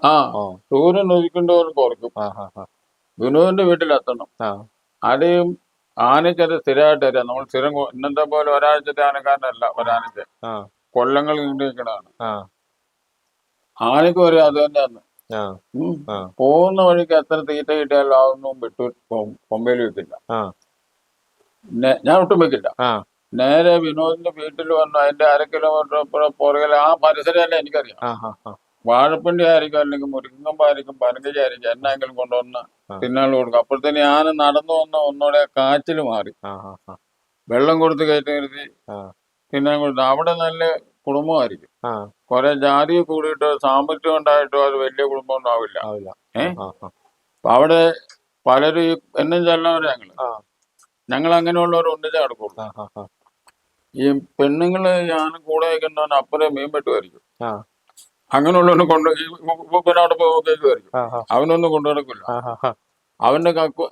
ആ ആ സൂര്യൻ ഉദിക്കേണ്ടവരും കുറയ്ക്കും. ആ ആ ആ വിനോദിന്റെ വീട്ടിലെത്തണം. ആ ആരെയും ആനയ്ക്കത് സ്ഥിരമായിട്ട് തരാം. നമ്മൾ സ്ഥിരം ഇന്നത്തെ പോലെ ഒരാഴ്ചത്തെ ആനക്കാരനല്ല. ഒരാനയ്ക്ക് ആ കൊല്ലങ്ങൾ നീണ്ടിരിക്കണതാണ്. ആ ആനയ്ക്ക് വരെ അത് തന്നെയാണ്. ആ ആ പോകുന്ന വഴിക്ക് എത്ര തീറ്റ കിട്ടിയാലും അതൊന്നും വിട്ടു കൊമ്പയിൽ വെക്കില്ല. ആ ഞാൻ ഒട്ടും വെക്കില്ല. ആ നേരെ വിനോദിന്റെ വീട്ടിൽ വന്നു. അതിന്റെ 1/2 കിലോമീറ്റർ അപ്പുറം പുറകിൽ ആ പരിസരം എനിക്കറിയാം. ആ ആ ആ വാഴപ്പിണ്ടി ആയിരിക്കും, അല്ലെങ്കിൽ മുരിങ്ങമ്പായിരിക്കും, പനങ്കജായിരിക്കും, എന്നെങ്കിലും കൊണ്ടുവന്ന് ആ തിന്നാൾ കൊടുക്കും. അപ്പോഴത്തേന് ഞാൻ നടന്നു വന്ന ഒന്നുകൂടെ കാച്ചിൽ മാറി. ആ ആ വെള്ളം കൊടുത്ത് കയറ്റി നിർത്തി ആ തിന്നാൻ കൊടുത്തു. അവിടെ നല്ല കുടുംബമായിരിക്കും. ആ കുറെ ജാതി കൂടിയിട്ടോ സാമ്പത്തികം ഉണ്ടായിട്ടോ അത് വലിയ കുടുംബമൊന്നും ആവില്ല. ആവില്ല. ഏ ആ ആ അപ്പൊ അവിടെ പലരും എന്നും ചെല്ലവരെ ആ ഞങ്ങൾ അങ്ങനെയുള്ളവർ ഒന്നിച്ചേ നടക്കുള്ളൂ. ആ ആ ആ ഈ പെണ്ണുങ്ങള് ഞാൻ കൂടെ വയ്ക്കുന്നവന് അപ്പുറം മീൻ വെട്ടുമായിരിക്കും. ആ അങ്ങനെയുള്ളവനെ കൊണ്ട് പിന്നെ അവിടെ പോയി നോക്കിയേക്കുമായിരിക്കും. ആ ആ അവനൊന്നും കൊണ്ടു നടക്കില്ല. ആ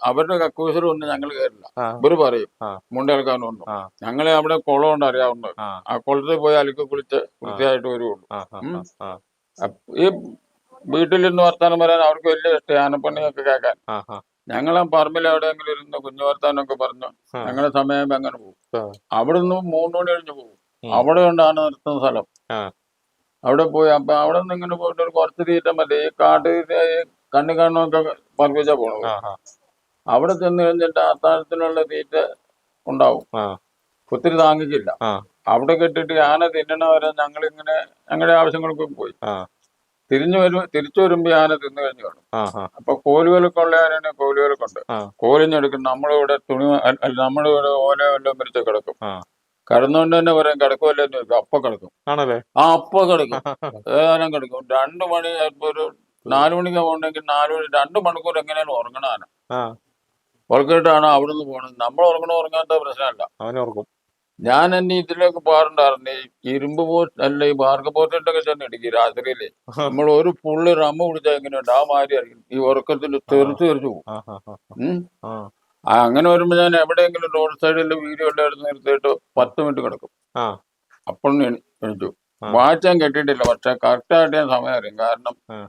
അവരുടെ കക്കൂസിലും ഒന്നും ഞങ്ങൾ കയറില്ല. ആ ഇവര് പറയും ആ മുണ്ടേൽക്കാനൊന്നും. ആ ഞങ്ങളെ അവിടെ കുളമുണ്ട് അറിയാവുന്നത്. ആ ആ കുളത്തിൽ പോയി അലക്കി കുളിച്ച് വൃത്തിയായിട്ട് വരുവുള്ളൂ. ആ ആ ആ ഈ വീട്ടിലിരുന്ന് വർത്താനം പറയാൻ അവർക്ക് വലിയ ഇഷ്ടം, ആനപ്പണിയൊക്കെ കേൾക്കാൻ. ആ ആ ഞങ്ങളെ പറമ്പിൽ എവിടെയെങ്കിലും ഇരുന്ന് കുഞ്ഞു വർത്താനൊക്കെ പറഞ്ഞു ആ ഞങ്ങളുടെ സമയം അങ്ങനെ പോകും. ആ അവിടെ നിന്ന് 3 മണി കഴിഞ്ഞ് പോകും. ഉം. അവിടെ ഉണ്ട് ആന നിർത്തുന്ന സ്ഥലം. ആ അവിടെ പോയി അപ്പൊ അവിടെ നിന്ന് ഇങ്ങനെ പോയിട്ട് ഒരു കുറച്ച് തീറ്റ മതി. ഈ കാട്ട് കണ്ണി കാണുമൊക്കെ പറപ്പിച്ചാ പോണത്. ആ ആ അവിടെ ചെന്ന് കഴിഞ്ഞിട്ട് അത്താഴത്തിനുള്ള തീറ്റ ഉണ്ടാവും. ആ ഒത്തിരി താങ്ങിക്കില്ല. ആ അവിടെ കെട്ടിട്ട് ആന തിന്നണവരെ ഞങ്ങളിങ്ങനെ ഞങ്ങളുടെ ആവശ്യങ്ങൾക്ക് പോയി ആ തിരിച്ചു വരുമ്പോ ആന തിന്നു കഴിഞ്ഞു കാണും. ആ ആ അപ്പൊ കോലുവിലൊക്കെയുള്ള ആനയാണ്. കോലുവിലൊക്കെ ആ കോലിഞ്ഞെടുക്കും. നമ്മളിവിടെ നമ്മളിവിടെ ഓല വല്ലതും പിരിച്ച് കിടക്കും. ആ കിടന്നുകൊണ്ട് തന്നെ പറയാം കിടക്കുമല്ലെന്ന് ചോദിക്കും. അപ്പൊ കിടക്കും. ആണല്ലേ. അപ്പൊ കിടക്കും. ഏതാനും കിടക്കും. 2 മണി ഇപ്പൊ ഒരു 4 മണിക്ക് പോകണമെങ്കിൽ 4 മണി 2 മണിക്കൂർ എങ്ങനെയാണ് ഉറങ്ങണ ആന. ആ ഉറക്കിയിട്ടാണ് അവിടെ നിന്ന് പോകണത്. നമ്മൾ ഉറങ്ങാത്ത പ്രശ്നമല്ല. അവനോർക്കും. ഞാൻ എന്നെ ഇതിലേക്ക് പോകാറുണ്ടായിരുന്നു. ഈ ഇരുമ്പ് പോസ്റ്റ് അല്ല ഈ ഭാർഗ പോസ്റ്റിട്ടൊക്കെ ചെന്ന് ഇടുക്കി രാത്രിയില്. നമ്മൾ ഒരു പുള്ളി റമ്മ കുടിച്ചാൽ എങ്ങനെയുണ്ട് ആ മാതിരി ആയിരിക്കും. ഈ ഉറക്കത്തിൽ തെറിച്ചു പോകും. ആ ആ ആ ആ അങ്ങനെ വരുമ്പോ ഞാൻ എവിടെയെങ്കിലും റോഡ് സൈഡിൽ വീഡിയോ എടുത്ത് നിർത്തിയിട്ട് 10 മിനിറ്റ് കിടക്കും. ആ അപ്പോൾ എണിച്ചു. ആ വാച്ചാൻ കെട്ടിയിട്ടില്ല, പക്ഷെ കറക്റ്റായിട്ട് ഞാൻ സമയം അറിയും. കാരണം ആ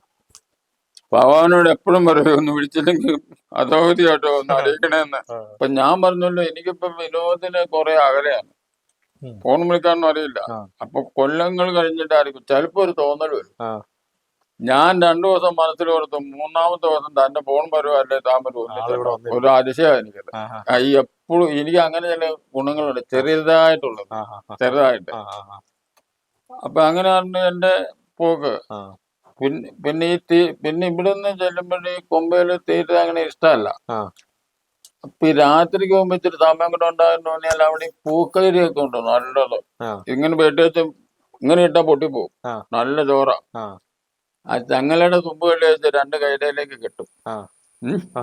ഭഗവാനോട് എപ്പോഴും പറയും ഒന്ന് വിളിച്ചില്ലെങ്കിൽ അധോഗതിയായിട്ടോ ഒന്ന് അറിയിക്കണേന്ന്. ആ അപ്പൊ ഞാൻ പറഞ്ഞല്ലോ എനിക്കിപ്പോ വിനോദിന് കുറെ അകലെയാണ്. ഉം. ഫോൺ വിളിക്കാനൊന്നും അറിയില്ല. ആ അപ്പൊ കൊല്ലങ്ങൾ കഴിഞ്ഞിട്ടായിരിക്കും ചിലപ്പോ ഒരു തോന്നൽ വരും. ആ ഞാൻ 2 ദിവസം മനസ്സിൽ ഓർത്തു 3-ാമത്തെ ദിവസം തന്റെ ഫോൺ വരുമോ അല്ലെ താൻ വരുമോ ആളിവിടെ വന്നില്ല. ഒരു അതിശയമാണ് എനിക്കത്. ആ ആ ഈ എപ്പോഴും എനിക്ക് അങ്ങനെ ചില ഗുണങ്ങളുണ്ട് ചെറുതായിട്ടുള്ളത്. ആ ആ ചെറുതായിട്ട്. ആ ആ അപ്പൊ അങ്ങനെയാണ് എന്റെ പോക്ക്. ആ പിന്നെ പിന്നെ ഇവിടുന്ന് ചെല്ലുമ്പോഴേ കൊമ്പയില് തീറ്റ അങ്ങനെ ഇഷ്ടമല്ല. ആ അപ്പൊ ഈ രാത്രിക്ക് പോകുമ്പോ ഇച്ചിരി സമയം കൂടെ ഉണ്ടാകുന്ന തോന്നിയാൽ അവിടെ ഈ പൂക്കരിയൊക്കെ ഉണ്ട് നല്ലത്. ആ ഇങ്ങനെ വെട്ടി വെച്ച് ഇങ്ങനെ ഇട്ടാ പൊട്ടിപ്പോവും. ആ നല്ല ചോറ. ആ ആ ചങ്ങലയുടെ തുമ്പ് കെട്ടി വെച്ച് 2 കൈയിലേക്ക് കെട്ടും. ആ ഉം. ആ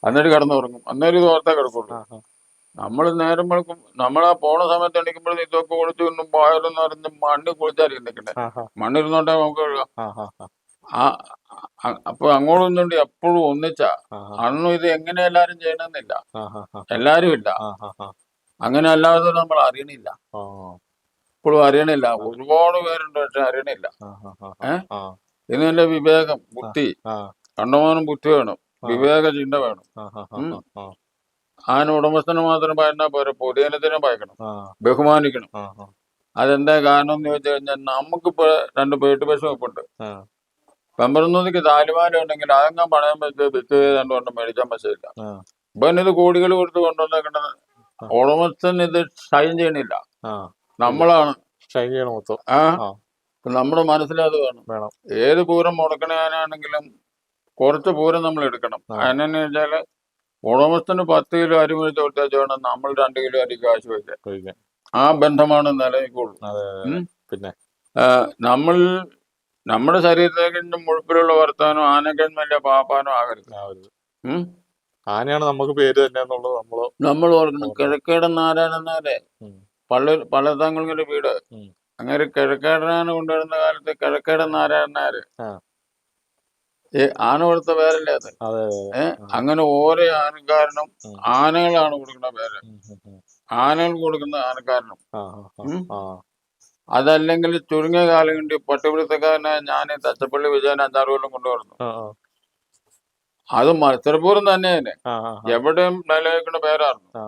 എന്നിട്ട് കിടന്നുറങ്ങും. അന്നേരം തോർത്തേ കിടക്കുള്ളൂ. ആ നമ്മൾ നേരം വെളുക്കും. നമ്മളാ പോണ സമയത്ത് എണീക്കുമ്പോഴും ഇതൊക്കെ കുളിച്ചു കൊണ്ടും പോയാലെന്ന് പറഞ്ഞ് മണ്ണ് കുളിച്ചായിരിക്കും നിൽക്കണ്ടേ. ആ മണ്ണിരുന്നോണ്ടേ നമുക്ക് കഴുകാം. ആ ആ ആ അപ്പൊ അങ്ങോട്ടൊന്നുണ്ട് എപ്പോഴും ഒന്നിച്ചാ. ആഹാ. അന്നും ഇത് എങ്ങനെ എല്ലാരും ചെയ്യണമെന്നില്ല, ആഹാ. എല്ലാരും ഇല്ല. ആഹാ. അങ്ങനെ അല്ലാതെ നമ്മൾ അറിയണില്ല, ആ. ഇപ്പോഴും അറിയണില്ല. ഒരുപാട് പേരുണ്ട്, പക്ഷെ അറിയണില്ല. ആഹാ. ഏഹ് ആ. ഇതിന് നല്ല വിവേകം, ആ. ബുദ്ധി, ആ. കണ്ടമാനം ബുദ്ധി വേണം, ആ. വിവേക ചിന്ത വേണം. ആഹാ. ഉം. ആ. ആന ഉടമസ്ഥന് മാത്രം ഭയന്നാ പോരെ, പൊതുജനത്തിനെ ഭയക്കണം, ആ. ബഹുമാനിക്കണം. ആ. അതെന്താ കാരണം എന്ന് ചോദിച്ചു കഴിഞ്ഞാൽ, നമുക്കിപ്പോ 2 പേട്ട് പശു വെപ്പുണ്ട്. ആ. പെമ്പറന്നൂർക്ക് താലിമാല ഉണ്ടെങ്കിൽ അതങ്ങ് പണയം വെച്ച് വിറ്റ് 2 കൊണ്ടം മേടിക്കാൻ പറ്റില്ല. ആ. ഇപ്പം ഇത് കോടികൾ കൊടുത്ത് കൊണ്ടുവന്നേക്കുന്നത്. ആ. ഉടമസ്ഥൻ ഇത് ഷൈൻ ചെയ്യണില്ല, ആ. നമ്മളാണ്. ഷൈൻ ചെയ്യണം മൊത്തം. ആ ആ. നമ്മുടെ മനസ്സിലത് വേണം. വേണം. ഏത് പൂരം മുടക്കണാനാണെങ്കിലും കുറച്ച് പൂരം നമ്മൾ എടുക്കണം. ആ. അതിനെന്ന് വെച്ചാല് ഉടമസ്ഥന് 10 കിലോ അരി മേടിച്ച് കൊടുത്താൽ വേണം നമ്മൾ 2 കിലോ അരി കാശ് വയ്ക്കാൻ. കഴിക്കാൻ. ആ ബന്ധമാണ് നിലനിൽക്കുള്ളൂ. അതെ അതെ. ഉം. പിന്നെ നമ്മൾ നമ്മുടെ ശരീരത്തിന്റെ മുഴുപ്പിലുള്ള വർത്താനോ ആനക്കൻ വലിയ പാപ്പാനോ ആകരുത്. ആവരുത്. ഉം. ആനയാണ് നമുക്ക് പേര് തന്നെ എന്നുള്ളത് നമ്മൾ ഓർക്കണം. ഓർക്കണം. കിഴക്കേടൻ നാരായണൻ നായരെ ഉം. പള്ളത്താങ്കുളങ്ങര വീട്. ഉം. അങ്ങനെ കിഴക്കേടനാണ് കൊണ്ടുവരുന്ന കാലത്ത് കിഴക്കേടൻ നാരായണൻ നായര് ആ. ആന കൊടുത്ത പേരല്ലേ അത്. അതെ അതെ. അങ്ങനെ ഓരോ ആനക്കാരനും ഉം. ആനകളാണ് കൊടുക്കുന്ന പേര്. ഉം. ഉം. ആനകൾ കൊടുക്കുന്ന ആനക്കാരനും. ആ. ഉം. ആ. അതല്ലെങ്കിൽ ചുരുങ്ങിയ കാലം കൊണ്ട് പട്ടുപിടുത്തക്കാരനായ ഞാൻ തച്ചപ്പള്ളി വിജയൻ 5-6 കൊല്ലം കൊണ്ടുവരുന്നു. ആ. അത് മത്സരപൂർവ്വം തന്നെ തന്നെ ആ. എവിടെയും നിലനിൽക്കുന്ന പേരായിരുന്നു. ആ.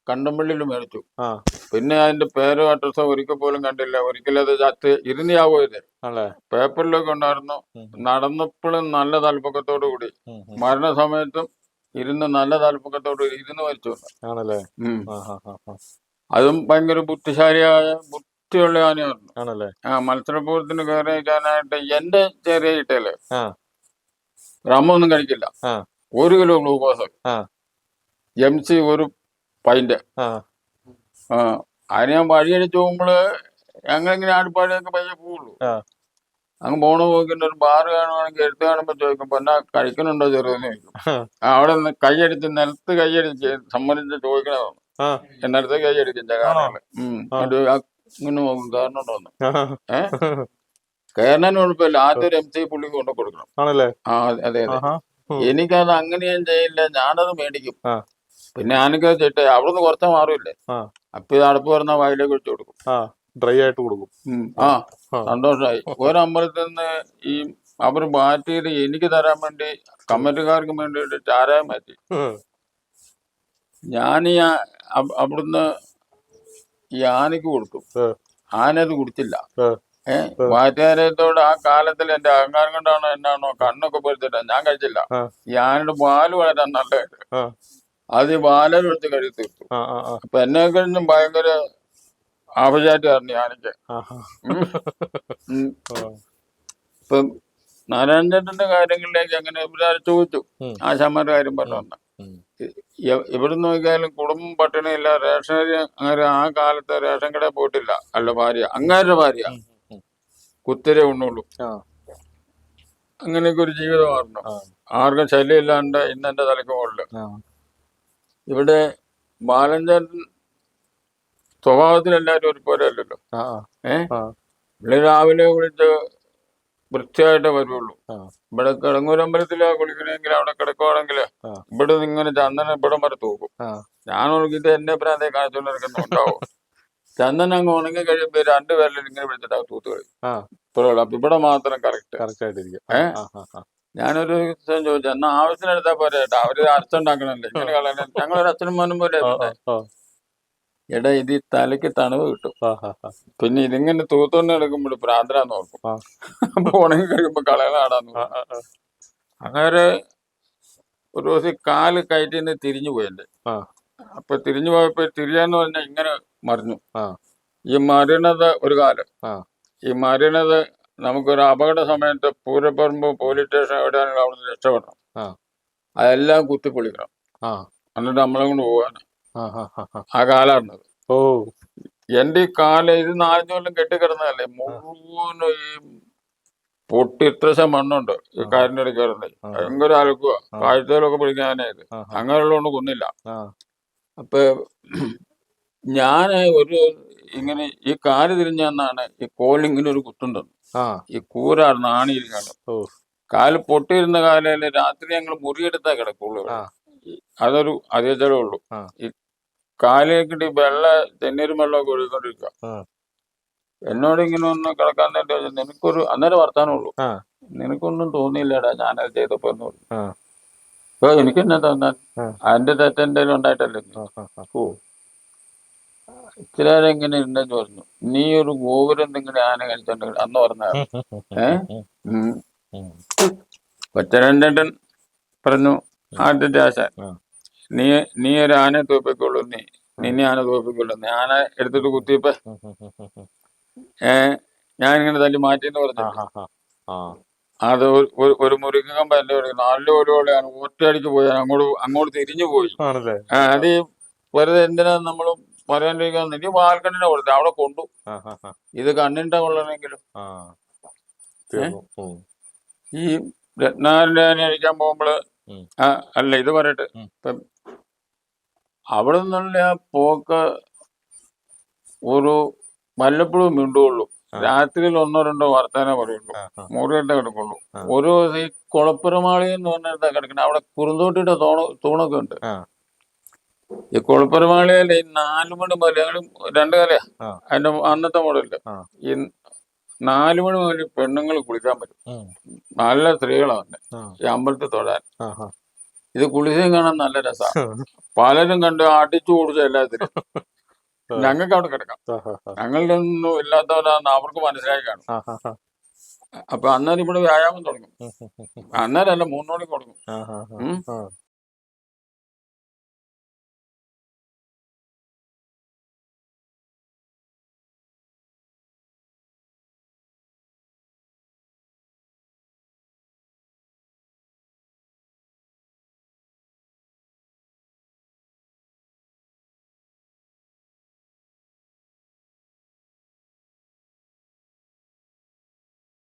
കണ്ടമ്പള്ളിയിൽ മേടിച്ചു. ആ. പിന്നെ അതിന്റെ പേരോ അഡ്രസ്സോ ഒരിക്കൽ പോലും കണ്ടില്ല. ഒരിക്കലത് ചത്ത് ഇരുന്നിയാവോ ഇത് അല്ലേ. പേപ്പറിലൊക്കെ ഉണ്ടായിരുന്നു. നടന്നപ്പോഴും നല്ല തലപ്പൊക്കത്തോടു കൂടി, മരണസമയത്തും ഇരുന്ന് നല്ല തലപ്പൊക്കത്തോടു കൂടി ഇരുന്ന് മരിച്ചു. ആണല്ലേ. ഉം. ആ. ആ. ആ. അതും ഭയങ്കര ബുദ്ധിയുള്ള ആനയായിരുന്നു. ആണല്ലേ. മത്സരപൂരത്തിന് കയറി നിൽക്കാനായിട്ട് എന്റെ ചെറിയ കിട്ടല് ആ. റമ്മൊന്നും കഴിക്കില്ല. ആ. 1 കിലോ ഗ്ലൂക്കോസ്, ആ. MC 1 pint. ആ. അതിന് ഞാൻ വഴിയടിച്ച് പോകുമ്പോള് ഞങ്ങളിങ്ങനെ ആടുപാടിയൊക്കെ പയ്യെ പോവുള്ളൂ. ആ. അങ്ങ് പോണ പോക്കിന്റെ ഒരു ബാറ് കാണുവാണെങ്കിൽ എടുത്ത് കാണുമ്പോ ചോദിക്കുമ്പോ എന്നാ കഴിക്കണുണ്ടോ ചെറുതെന്ന് ചോദിക്കും. അവിടെ നിന്ന് കൈയടിച്ച് നിലത്ത് കൈയടിച്ച് സമ്മതിച്ച് ചോദിക്കണതാണ്. ആ. എന്നിടത്ത് കൈയടിക്കും ചകാരങ്ങള്. ഇങ്ങനെ നോക്കും കാരണമുണ്ടോന്ന്. കയറാനും കുഴപ്പമില്ല. ആദ്യം ഒരു MC പുള്ളിക്ക് കൊണ്ടു കൊടുക്കണം. ആണല്ലേ. അതെ അതെ. എനിക്കത് അങ്ങനെ ഞാൻ ചെയ്യില്ല, ഞാനത് മേടിക്കും. ആ. പിന്നെ ഞാനൊക്കെ ചേട്ടെ അവിടുന്ന് കുറച്ച് മാറില്ലേ. അപ്പൊ ഇത് അടപ്പ് പറഞ്ഞ വായിലേക്ക് ഒഴിച്ചു കൊടുക്കും. ഡ്രൈ ആയിട്ട് കൊടുക്കും. സന്തോഷമായി. ഒരമ്പലത്തിൽ നിന്ന് ഈ അവർ മാറ്റി ചെയ്ത് എനിക്ക് തരാൻ വേണ്ടി കമ്മിറ്റിക്കാർക്ക് വേണ്ടിയിട്ട് ചാരായം മാറ്റി. ഞാൻ അവിടുന്ന് ഈ ആനയ്ക്ക് കൊടുത്തു. ആന അത് കുടിച്ചില്ല. വാറ്റുകാരത്തോട് ആ കാലത്തിൽ എന്റെ അഹങ്കാരം കൊണ്ടാണോ എന്നാണോ കണ്ണൊക്കെ പൊരുത്തിട്ട ഞാൻ കഴിച്ചില്ല. ഈ ആനയുടെ പാല് വളരാൻ നല്ലതായിട്ട് അത് ഈ പാലെടുത്ത് കഴി തീർത്തു. അപ്പൊ എന്നെ കഴിഞ്ഞും ഭയങ്കര ആഭിചാറ്റായിരുന്നു ആനയ്ക്ക്. ഇപ്പം നാരായണ ചേട്ടന്റെ കാര്യങ്ങളിലേക്ക് അങ്ങനെ ഇവരാൾ ചോദിച്ചു. ആശാന്മാരുടെ കാര്യം പറഞ്ഞു. ഇവിടെ നോക്കിയാലും കുടുംബം പട്ടിണിയില്ല, റേഷനറി അങ്ങനെ ആ കാലത്ത് റേഷൻ കടയിൽ പോയിട്ടില്ല. അല്ല ഭാര്യ, അങ്ങാരുടെ ഭാര്യ കുത്തിരെ ഉണ്ണുള്ളൂ. അങ്ങനെയൊക്കെ ഒരു ജീവിതമായിരുന്നു. ആർക്കും ശല്യം ഇല്ലാണ്ട് ഇന്നെന്റെ തലയ്ക്ക് മുകളില്. ഇവിടെ ബാലഞ്ചേട്ടൻ സ്വഭാവത്തിൽ എല്ലാവരും ഒരുപോലെ അല്ലല്ലോ. ഇവിടെ രാവിലെ കുളിച്ച് വൃത്തിയായിട്ടേ വരുള്ളൂ. ഇവിടെ കിടങ്ങൂരമ്പലത്തിലാ കുളിക്കണമെങ്കിൽ അവിടെ കിടക്കുവാണെങ്കിൽ ഇവിടെ ഇങ്ങനെ ചന്ദനം ഇവിടം വരെ തൂക്കും. ഞാൻ ഇത് എന്നെ പ്രാന്തേ കാണിച്ചുകൊണ്ടിരിക്കുന്നുണ്ടാവും. ചന്ദനം അങ്ങ് ഉണങ്ങി കഴിയുമ്പോ 2 പേരിൽ ഇങ്ങനെ വിളിച്ചിട്ടാ തൂത്ത് കളി. ഇപ്പോഴുള്ള അപ്പൊ ഇവിടെ മാത്രം കറക്റ്റ്. ഞാനൊരു ദിവസം ചോദിച്ചു, എന്നാ ആവശ്യത്തിനെടുത്താ പോരെ ഏട്ടാ, അവര് അരച്ചുണ്ടാക്കണല്ലേ ഇങ്ങനെ കളയാൻ. ഞങ്ങളൊരു അച്ഛനും മോനും പോലെ. എടാ ഇത് ഈ തലയ്ക്ക് തണുവ് കിട്ടും. പിന്നെ ഇതിങ്ങനെ തൂത്തോണ്ട് എടുക്കുമ്പോൾ പ്രാന്തരാന്ന് ഓർക്കും. അപ്പൊ ഉണങ്ങി കഴിയുമ്പോ കളയാനാടാന്ന് പറഞ്ഞു. അങ്ങനെ ഒരു ദിവസം കാല് കയറ്റിന്ന് തിരിഞ്ഞു പോയല്ലേ. അപ്പൊ തിരിഞ്ഞു പോയപ്പോ തിരിയാന്ന് പറഞ്ഞാൽ ഇങ്ങനെ മറിഞ്ഞു. ഈ മറിയണത് ഒരു കാലം. ഈ മറിയണത് നമുക്കൊരു അപകട സമയത്ത് പൂരപ്പറമ്പ് പോലീസ് സ്റ്റേഷൻ എവിടെയാണെങ്കിലും അവിടെ നിന്ന് രക്ഷപ്പെടണം. അതെല്ലാം കുത്തിപ്പൊളിക്കണം. എന്നിട്ട് നമ്മളെ കൊണ്ട് പോകാന് ആ കാലായിരുന്നത്. എന്റെ ഈ കാല് ഇത് 4 കൊല്ലം കെട്ടിക്കിടന്നതല്ലേ, മുഴുവനും ഈ പൊട്ടി ഇത്രശം മണ്ണുണ്ട് ഈ കാലിന്റെ ഇടയ്ക്ക് കിടന്നത്. ഭയങ്കര അലക്കുക, കാഴ്ചയിലൊക്കെ പിടിക്കാനായത്. അങ്ങനെയുള്ളതുകൊണ്ട് കൊന്നില്ല. അപ്പൊ ഞാന് ഒരു ഇങ്ങനെ ഈ കാല് തിരിഞ്ഞെന്നാണ് ഈ കോലിങ്ങനെ ഒരു കുത്തുണ്ടെന്ന്. ആ ഈ കൂരായിരുന്നു ആണിയിരിക്കാണ്. ഓ കാല് പൊട്ടിയിരുന്ന കാലയില് രാത്രി ഞങ്ങൾ മുറിയെടുത്താ കിടക്കുള്ളൂ. ആ അതൊരു അതേചരേ ഉള്ളൂ. ആ ഈ കാലിലേക്കിട്ട് തെന്നീരും വെള്ളമൊക്കെ ഒഴുകിക്കൊണ്ടിരിക്കുക. ആ എന്നോട് ഇങ്ങനെ ഒന്ന് കിടക്കാൻ വേണ്ടി ചോദിച്ചു. നിനക്കൊരു അന്നേരം വർത്താനമുള്ളൂ, ആ നിനക്കൊന്നും തോന്നിയില്ലടാ ഞാനത് ചെയ്തപ്പോ എന്ന് പറഞ്ഞു. ആ അപ്പൊ എനിക്ക് എന്നാ തോന്നാൻ, ആ അതിന്റെ തെറ്റെന്തേലും ഉണ്ടായിട്ടല്ലേ. ആ ഓ ഇച്ചിരി നേരം ഇങ്ങനെ ഉണ്ടെന്ന് പറഞ്ഞു. നീ ഒരു ഗോപുരം എന്തെങ്കിലും ആന കഴിച്ചിട്ടുണ്ടെങ്കിൽ അന്ന് പറഞ്ഞാണ്. കൊച്ചരണ്ടൻ പറഞ്ഞു, ആദ്യത്തെ ആശാൻ, ആ നീ നീ ഒരു ആനയെ തോപ്പിക്കുള്ളൂ, നിന്നെ ആന തോപ്പിക്കുള്ളൂ. നീ ആന എടുത്തിട്ട് കുത്തിയപ്പോ ഞാനിങ്ങനെ തല്ലി മാറ്റിന്ന് പറഞ്ഞില്ലേ. അത് ഒരു മുറിക്കമ്പ എന്റെ നല്ല ഒരുപോലെയാണ് ഒറ്റയടിക്ക് പോയി അങ്ങോട്ട് തിരിഞ്ഞു പോയി. ആണല്ലേ അത് ഈ വെറുതെ എന്തിനാ നമ്മൾ പറയാണ്ടിരിക്കാൻ, നീ വാൽക്കണ്ണിനെ കൊടുത്തു അവിടെ കൊണ്ടു. ഇത് കണ്ണിന്റെ കൊള്ളണമെങ്കിലും ഈ രത്നാകരന്റെ ആന അടിക്കാൻ പോകുമ്പോള് അല്ല ഇത് പറയട്ടെ, ഇപ്പം അവിടെ നിന്നുള്ള ആ പോക്ക് ഒരു വല്ലപ്പോഴും മിണ്ടുള്ളൂ. രാത്രിയിൽ 1-2 വർത്താനം പറയുള്ളൂ, മുറിയിട്ടേ കിടക്കുള്ളൂ. ഒരു ദിവസം ഈ കുളപ്പുരമാളി എന്ന് പറഞ്ഞിട്ടാ കിടക്കുന്നത്. അവിടെ കുറുന്തോട്ടിയുടെ തൂണൊക്കെ ഉണ്ട്. ഈ കുളപ്പുരമാളിയല്ലേ ഈ 4 മണി മുതൽ ഞങ്ങൾ 2 കലയാ അതിന്റെ അന്നത്തെ മോഡലില്. ഈ 4 മണി മുതൽ പെണ്ണുങ്ങൾ കുളിക്കാൻ പറ്റും. നല്ല സ്ത്രീകളാണ് ഈ അമ്പലത്തിൽ തൊഴാൻ. ഇത് കുളിച്ചും കാണാൻ നല്ല രസമാണ്. പലരും കണ്ട് അടിച്ചു കുടിച്ച എല്ലാത്തിനും. ഞങ്ങൾക്ക് അവിടെ കിടക്കാം. ഞങ്ങളുടെ ഒന്നും ഇല്ലാത്തവരാന്ന് അവർക്ക് മനസ്സിലായി കാണും. അപ്പൊ അന്നേരം ഇവിടെ വ്യായാമം തുടങ്ങും. അന്നേരമല്ല 3 മണിക്ക് തുടങ്ങും.